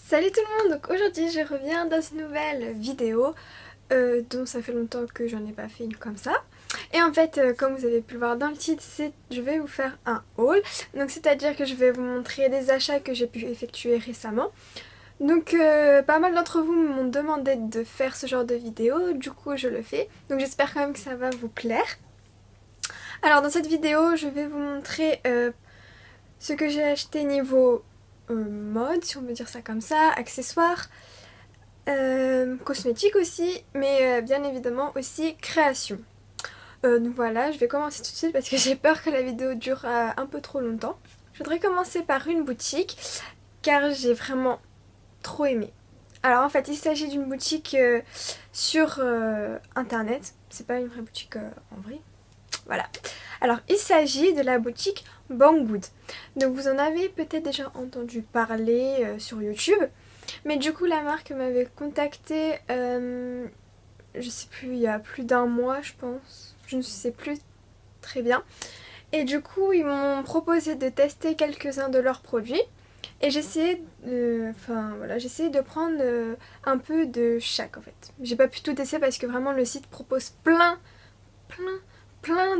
Salut tout le monde, donc aujourd'hui je reviens dans une nouvelle vidéo dont ça fait longtemps que j'en ai pas fait une comme ça. Et en fait, comme vous avez pu le voir dans le titre, je vais vous faire un haul. Donc c'est à dire que je vais vous montrer des achats que j'ai pu effectuer récemment. Donc pas mal d'entre vous m'ont demandé de faire ce genre de vidéo, du coup je le fais. Donc j'espère quand même que ça va vous plaire. Alors dans cette vidéo je vais vous montrer ce que j'ai acheté niveau mode, si on peut dire ça comme ça, accessoires, cosmétiques aussi, mais bien évidemment aussi création. Donc voilà, je vais commencer tout de suite parce que j'ai peur que la vidéo dure un peu trop longtemps. Je voudrais commencer par une boutique car j'ai vraiment trop aimé. Alors en fait il s'agit d'une boutique sur internet, c'est pas une vraie boutique en vrai. Voilà. Alors il s'agit de la boutique Banggood. Donc vous en avez peut-être déjà entendu parler sur YouTube. Mais du coup la marque m'avait contactée, je sais plus, il y a plus d'un mois je pense. Je ne sais plus très bien. Et du coup ils m'ont proposé de tester quelques-uns de leurs produits. Et j'essayais de prendre un peu de chaque en fait. J'ai pas pu tout tester parce que vraiment le site propose plein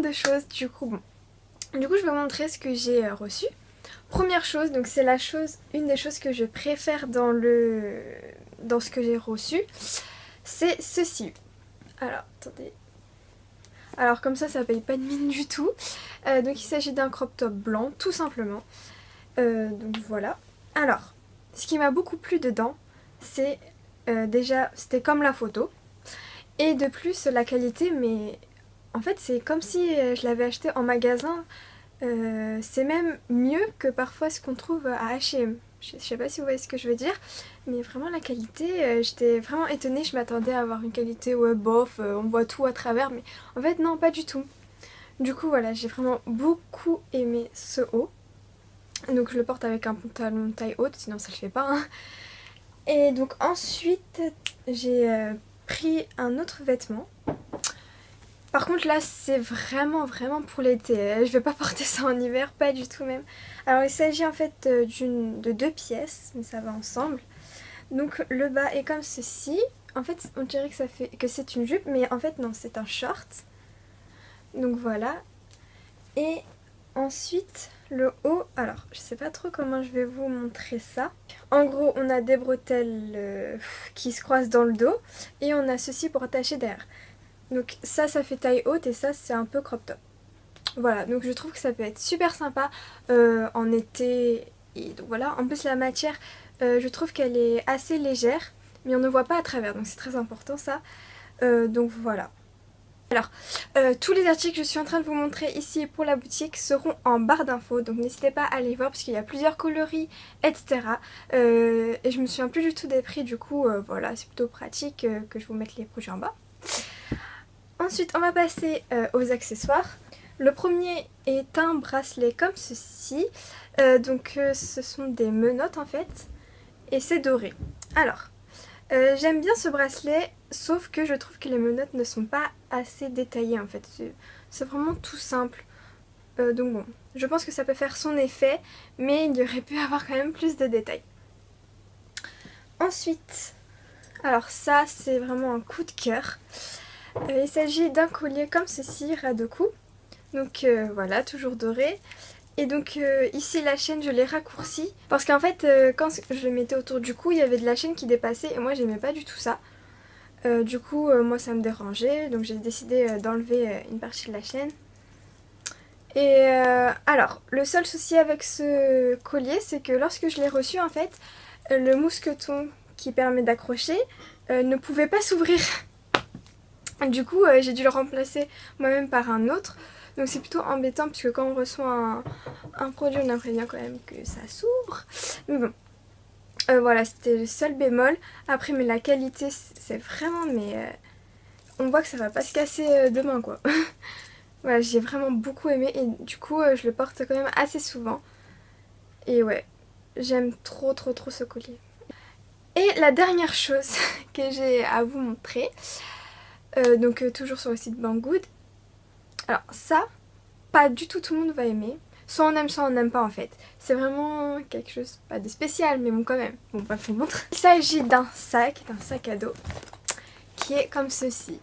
de choses. Du coup je vais vous montrer ce que j'ai reçu. Première chose, donc c'est une des choses que je préfère dans ce que j'ai reçu, c'est ceci. Alors attendez. Alors comme ça paye pas de mine du tout. Donc il s'agit d'un crop top blanc tout simplement. Donc voilà. Alors ce qui m'a beaucoup plu dedans, c'est déjà c'était comme la photo. Et de plus la qualité, mais en fait c'est comme si je l'avais acheté en magasin. C'est même mieux que parfois ce qu'on trouve à H&M. Je sais pas si vous voyez ce que je veux dire, mais vraiment la qualité, j'étais vraiment étonnée, je m'attendais à avoir une qualité ouais bof, on voit tout à travers, mais en fait non, pas du tout. Du coup voilà, j'ai vraiment beaucoup aimé ce haut. Donc je le porte avec un pantalon taille haute, sinon ça le fait pas. Hein. Et donc ensuite, j'ai pris un autre vêtement. Par contre là c'est vraiment pour l'été, je vais pas porter ça en hiver, pas du tout même. Alors il s'agit en fait de deux pièces, mais ça va ensemble. Donc le bas est comme ceci, en fait on dirait que c'est une jupe, mais en fait non, c'est un short. Donc voilà. Et ensuite le haut, alors je sais pas trop comment je vais vous montrer ça. En gros on a des bretelles qui se croisent dans le dos et on a ceci pour attacher derrière. Donc ça fait taille haute et ça c'est un peu crop top. Voilà, donc je trouve que ça peut être super sympa en été. Et donc voilà, en plus la matière, je trouve qu'elle est assez légère, mais on ne voit pas à travers, donc c'est très important ça. Donc voilà. Alors, tous les articles que je suis en train de vous montrer ici pour la boutique seront en barre d'infos, donc n'hésitez pas à les voir parce qu'il y a plusieurs coloris, etc. Et je me souviens plus du tout des prix, du coup voilà, c'est plutôt pratique que je vous mette les produits en bas. Ensuite on va passer aux accessoires. Le premier est un bracelet comme ceci. Ce sont des menottes en fait. Et c'est doré. Alors, j'aime bien ce bracelet, sauf que je trouve que les menottes ne sont pas assez détaillées en fait. C'est vraiment tout simple. Donc bon, je pense que ça peut faire son effet, mais il y aurait pu avoir quand même plus de détails. Ensuite, alors ça c'est vraiment un coup de cœur. Il s'agit d'un collier comme ceci, ras de cou. Donc voilà, toujours doré. Et donc ici la chaîne je l'ai raccourcie. Parce qu'en fait quand je le mettais autour du cou, il y avait de la chaîne qui dépassait et moi j'aimais pas du tout ça. Du coup moi ça me dérangeait. Donc j'ai décidé d'enlever une partie de la chaîne. Et alors le seul souci avec ce collier c'est que lorsque je l'ai reçu en fait, le mousqueton qui permet d'accrocher ne pouvait pas s'ouvrir. Du coup j'ai dû le remplacer moi-même par un autre. Donc c'est plutôt embêtant parce que quand on reçoit un produit on aimerait bien quand même que ça s'ouvre. Mais bon, voilà c'était le seul bémol. Après mais la qualité c'est vraiment, mais on voit que ça va pas se casser demain quoi. Voilà, j'ai vraiment beaucoup aimé et du coup je le porte quand même assez souvent. Et ouais, j'aime trop ce collier. Et la dernière chose que j'ai à vous montrer, toujours sur le site Banggood. Alors ça, pas du tout le monde va aimer. soit on aime soit on n'aime pas en fait. C'est vraiment quelque chose, pas de spécial mais bon quand même. Bon bref, je vous montre. Il s'agit d'un sac à dos qui est comme ceci.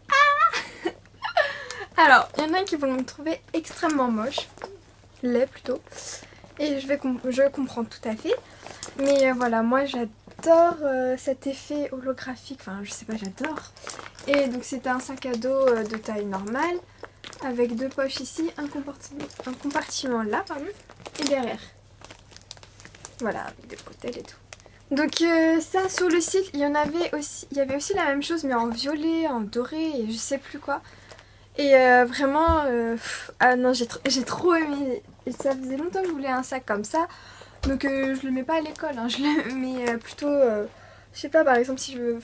Ah alors, il y en a qui vont me trouver extrêmement moche, laid plutôt, et je comprends tout à fait. Mais voilà, moi j'adore cet effet holographique, enfin je sais pas, j'adore. Et donc c'est un sac à dos de taille normale, avec deux poches ici, un compartiment là, pardon, et derrière. Voilà, avec des bretelles et tout. Donc ça sur le site, il y avait aussi la même chose mais en violet, en doré et je sais plus quoi. Et vraiment, ah non, j'ai trop aimé. Et ça faisait longtemps que je voulais un sac comme ça. Donc je le mets pas à l'école, hein, je le mets plutôt, je sais pas, par exemple si je vais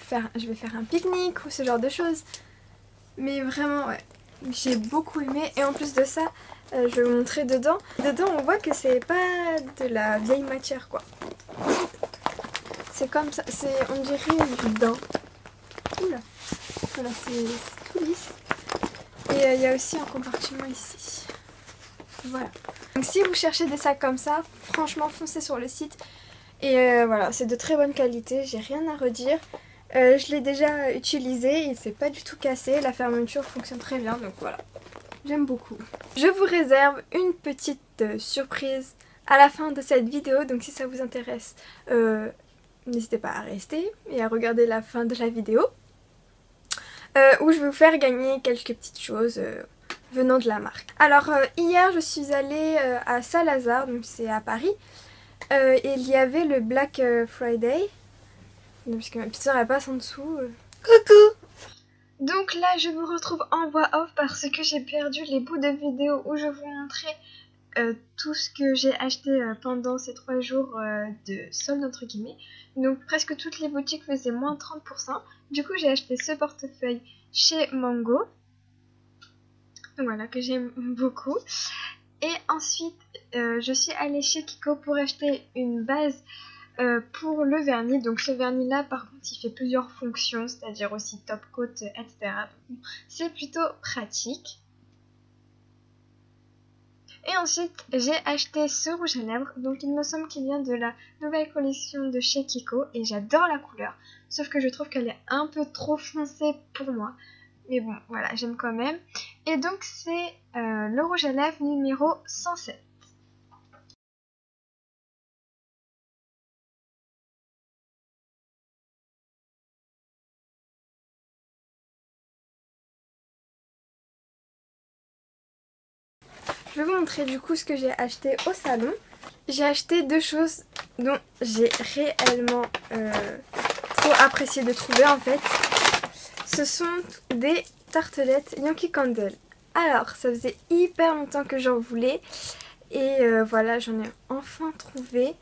faire un pique-nique ou ce genre de choses. Mais vraiment, ouais, j'ai beaucoup aimé. Et en plus de ça, je vais vous montrer dedans. Dedans, on voit que c'est pas de la vieille matière, quoi. C'est comme ça, on dirait du daim. Oula, voilà, c'est tout lisse. Et il y a aussi un compartiment ici. Voilà. Donc si vous cherchez des sacs comme ça, franchement foncez sur le site. Et voilà, c'est de très bonne qualité, j'ai rien à redire. Je l'ai déjà utilisé, il s'est pas du tout cassé, la fermeture fonctionne très bien, donc voilà. J'aime beaucoup. Je vous réserve une petite surprise à la fin de cette vidéo, donc si ça vous intéresse, n'hésitez pas à rester et à regarder la fin de la vidéo. Où je vais vous faire gagner quelques petites choses venant de la marque. Alors hier je suis allée à Saint-Lazare, donc c'est à Paris, et il y avait le Black Friday, donc, parce que ma petite soeur elle passe en dessous. Coucou. Donc là je vous retrouve en voix off parce que j'ai perdu les bouts de vidéo où je vous montrais tout ce que j'ai acheté pendant ces 3 jours de solde entre guillemets. Donc presque toutes les boutiques faisaient moins 30%. Du coup j'ai acheté ce portefeuille chez Mango. Donc voilà, que j'aime beaucoup. Et ensuite je suis allée chez Kiko pour acheter une base pour le vernis. Donc ce vernis là par contre il fait plusieurs fonctions, c'est-à-dire aussi top coat, etc. C'est plutôt pratique. Et ensuite j'ai acheté ce rouge à lèvres, donc il me semble qu'il vient de la nouvelle collection de chez Kiko et j'adore la couleur, sauf que je trouve qu'elle est un peu trop foncée pour moi, mais bon voilà, j'aime quand même. Et donc c'est le rouge à lèvres numéro 107. Je vais vous montrer du coup ce que j'ai acheté au salon. J'ai acheté 2 choses dont j'ai réellement trop apprécié de trouver en fait. Ce sont des tartelettes Yankee Candle. Alors ça faisait hyper longtemps que j'en voulais et voilà, j'en ai enfin trouvé.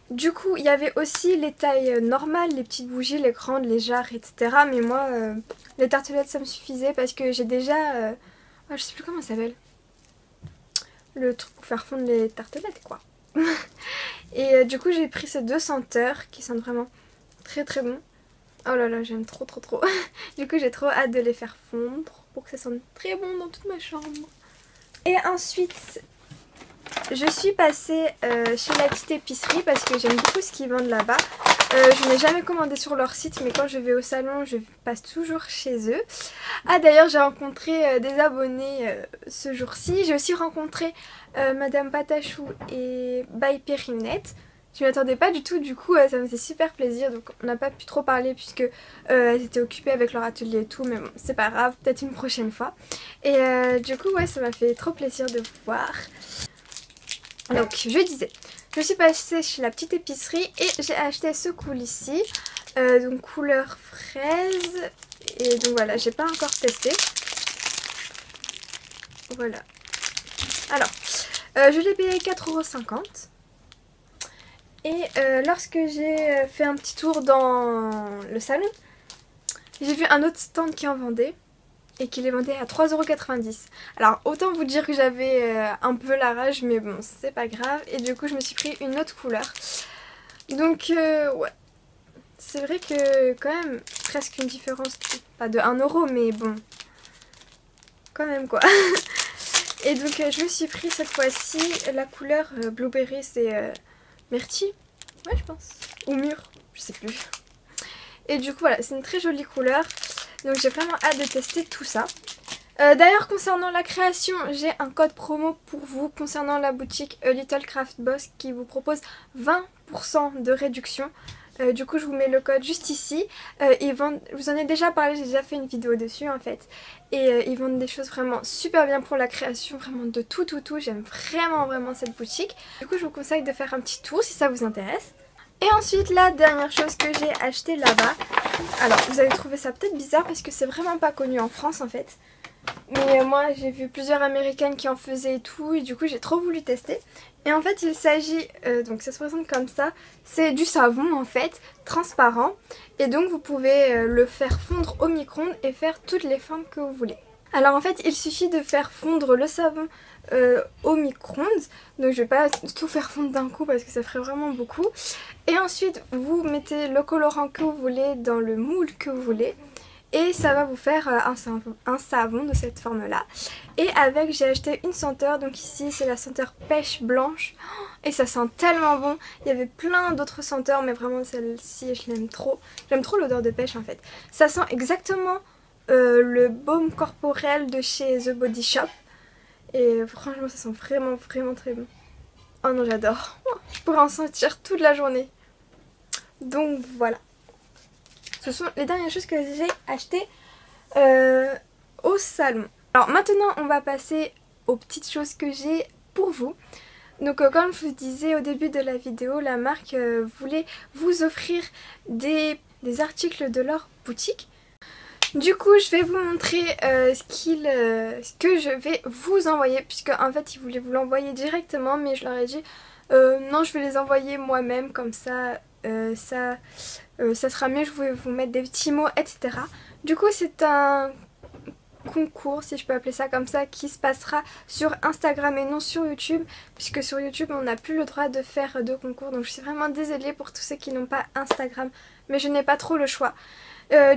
Du coup il y avait aussi les tailles normales, les petites bougies, les grandes, les jarres, etc. Mais moi les tartelettes ça me suffisait parce que j'ai déjà... je sais plus comment ça s'appelle. Le truc pour faire fondre les tartelettes quoi. Et du coup j'ai pris ces 2 senteurs qui sentent vraiment très très bon. Oh là là, j'aime trop trop trop. Du coup j'ai trop hâte de les faire fondre pour que ça sente très bon dans toute ma chambre. Et ensuite je suis passée chez la petite épicerie parce que j'aime beaucoup ce qu'ils vendent là-bas. Je n'ai jamais commandé sur leur site mais quand je vais au salon je passe toujours chez eux. Ah d'ailleurs j'ai rencontré des abonnés ce jour-ci. J'ai aussi rencontré Madame Patachou et By Périnette. Je m'y attendais pas du tout, du coup ça me faisait super plaisir. Donc on n'a pas pu trop parler puisque elles étaient occupées avec leur atelier et tout. Mais bon c'est pas grave, peut-être une prochaine fois. Et du coup ouais ça m'a fait trop plaisir de vous voir. Donc je disais, je suis passée chez la petite épicerie et j'ai acheté ce cool ici, donc couleur fraise, et donc voilà, j'ai pas encore testé. Voilà. Alors, je l'ai payé 4,50 €. Et lorsque j'ai fait un petit tour dans le salon, j'ai vu un autre stand qui en vendait. Et qui les vendait à 3,90 €. Alors autant vous dire que j'avais un peu la rage mais bon c'est pas grave. Et du coup je me suis pris une autre couleur. Donc ouais. C'est vrai que quand même presque une différence, pas de 1 € mais bon. Quand même quoi. Et donc je me suis pris cette fois-ci la couleur Blueberry, c'est myrtille, ouais je pense, ou mûr, je sais plus. Et du coup voilà, c'est une très jolie couleur, donc j'ai vraiment hâte de tester tout ça. D'ailleurs concernant la création, j'ai un code promo pour vous concernant la boutique Little Craft Boss qui vous propose 20% de réduction. Du coup je vous mets le code juste ici. Ils vendent, je vous en ai déjà parlé, j'ai déjà fait une vidéo dessus en fait. Et ils vendent des choses vraiment super bien pour la création, vraiment de tout. J'aime vraiment cette boutique. Du coup je vous conseille de faire un petit tour si ça vous intéresse. Et ensuite la dernière chose que j'ai acheté là-bas. Alors vous allez trouver ça peut-être bizarre parce que c'est vraiment pas connu en France en fait. Mais moi j'ai vu plusieurs américaines qui en faisaient et tout et du coup j'ai trop voulu tester. Et en fait il s'agit, donc ça se présente comme ça, c'est du savon en fait, transparent. Et donc vous pouvez le faire fondre au micro-ondes et faire toutes les formes que vous voulez. Alors en fait il suffit de faire fondre le savon au micro-ondes. Donc je vais pas tout faire fondre d'un coup parce que ça ferait vraiment beaucoup. Et ensuite vous mettez le colorant que vous voulez dans le moule que vous voulez. Et ça va vous faire un savon de cette forme là. Et avec j'ai acheté une senteur, donc ici c'est la senteur pêche blanche. Et ça sent tellement bon. Il y avait plein d'autres senteurs mais vraiment celle-ci je l'aime trop. J'aime trop l'odeur de pêche en fait. Ça sent exactement le baume corporel de chez The Body Shop. Et franchement ça sent vraiment très bon. Oh non j'adore. Je pourrais en sentir toute la journée. Donc voilà. Ce sont les dernières choses que j'ai achetées au salon. Alors maintenant on va passer aux petites choses que j'ai pour vous. Donc comme je vous disais au début de la vidéo, la marque voulait vous offrir des articles de leur boutique. Du coup je vais vous montrer ce que je vais vous envoyer, puisque en fait ils voulaient vous l'envoyer directement mais je leur ai dit non je vais les envoyer moi-même comme ça. Ça sera mieux, je vais vous mettre des petits mots, etc. Du coup c'est un concours, si je peux appeler ça comme ça, qui se passera sur Instagram et non sur YouTube, puisque sur YouTube on n'a plus le droit de faire de concours, donc je suis vraiment désolée pour tous ceux qui n'ont pas Instagram, mais je n'ai pas trop le choix.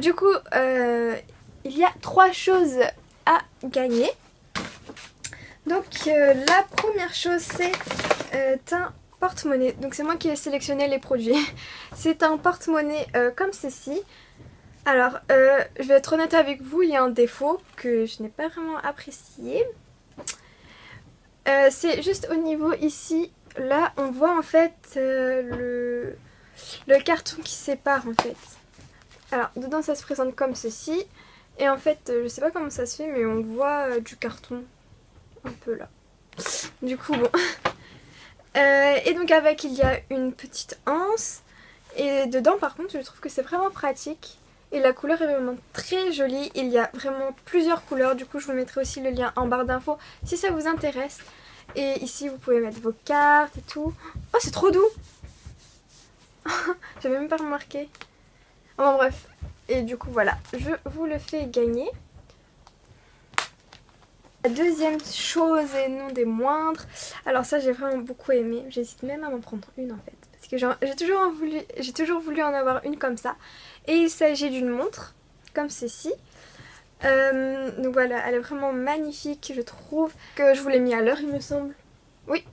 Du coup il y a 3 choses à gagner. Donc la première chose c'est un porte-monnaie. Donc c'est moi qui ai sélectionné les produits. C'est un porte-monnaie comme ceci. Alors je vais être honnête avec vous, il y a un défaut que je n'ai pas vraiment apprécié. C'est juste au niveau ici, là on voit en fait le carton qui sépare en fait. Alors dedans ça se présente comme ceci. Et en fait je sais pas comment ça se fait mais on voit du carton un peu là. Du coup bon... et donc avec il y a une petite anse et dedans par contre je trouve que c'est vraiment pratique et la couleur est vraiment très jolie. Il y a vraiment plusieurs couleurs, du coup je vous mettrai aussi le lien en barre d'infos si ça vous intéresse. Et ici vous pouvez mettre vos cartes et tout. Oh c'est trop doux. J'avais même pas remarqué. Enfin bref, et du coup voilà, je vous le fais gagner. La deuxième chose et non des moindres, alors ça j'ai vraiment beaucoup aimé, j'hésite même à m'en prendre une en fait, parce que j'ai toujours voulu en avoir une comme ça. Et il s'agit d'une montre comme ceci. Donc voilà, elle est vraiment magnifique, je trouve que je vous l'ai mis à l'heure il me semble. Oui.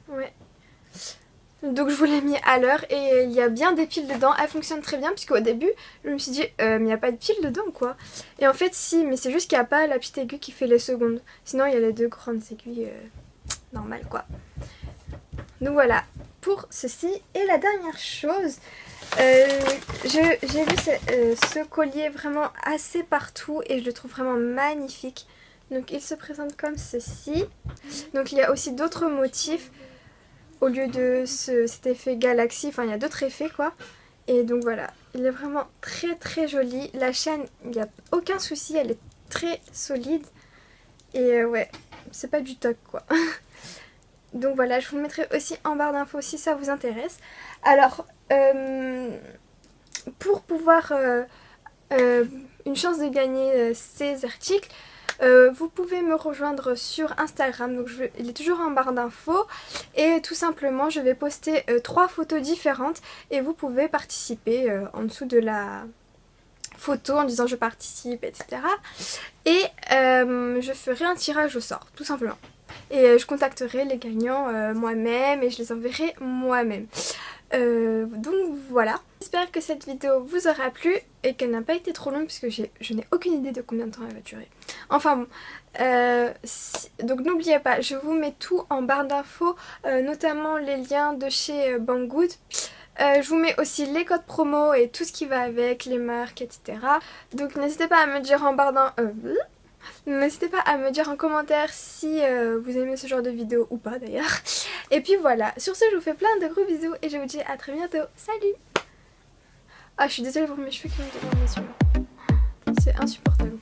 Ouais. Donc je vous l'ai mis à l'heure et il y a bien des piles dedans, elle fonctionne très bien puisqu'au début je me suis dit mais il n'y a pas de piles dedans quoi. Et en fait si, mais c'est juste qu'il n'y a pas la petite aiguille qui fait les secondes. Sinon il y a les deux grandes aiguilles normales quoi. Donc voilà pour ceci. Et la dernière chose, j'ai vu ce collier vraiment assez partout et je le trouve vraiment magnifique. Donc il se présente comme ceci. Donc il y a aussi d'autres motifs. Au lieu de cet effet galaxie, enfin il y a d'autres effets quoi. Et donc voilà, il est vraiment très joli. La chaîne, il n'y a aucun souci, elle est très solide. Et ouais, c'est pas du toc quoi. Donc voilà, je vous le mettrai aussi en barre d'infos si ça vous intéresse. Alors, pour pouvoir une chance de gagner ces articles, vous pouvez me rejoindre sur Instagram, donc il est toujours en barre d'infos et tout simplement je vais poster 3 photos différentes et vous pouvez participer en dessous de la photos en disant je participe, etc. Et je ferai un tirage au sort, tout simplement. Et je contacterai les gagnants moi-même et je les enverrai moi-même. Donc voilà. J'espère que cette vidéo vous aura plu et qu'elle n'a pas été trop longue puisque je n'ai aucune idée de combien de temps elle va durer. Enfin bon, donc n'oubliez pas, je vous mets tout en barre d'infos, notamment les liens de chez Banggood. Je vous mets aussi les codes promo et tout ce qui va avec, les marques, etc. Donc n'hésitez pas à me dire en barre d'infos... N'hésitez pas à me dire en commentaire si vous aimez ce genre de vidéo ou pas d'ailleurs. Et puis voilà, sur ce je vous fais plein de gros bisous et je vous dis à très bientôt. Salut! Ah, je suis désolée pour mes cheveux qui m'ont été dans les yeux. C'est insupportable.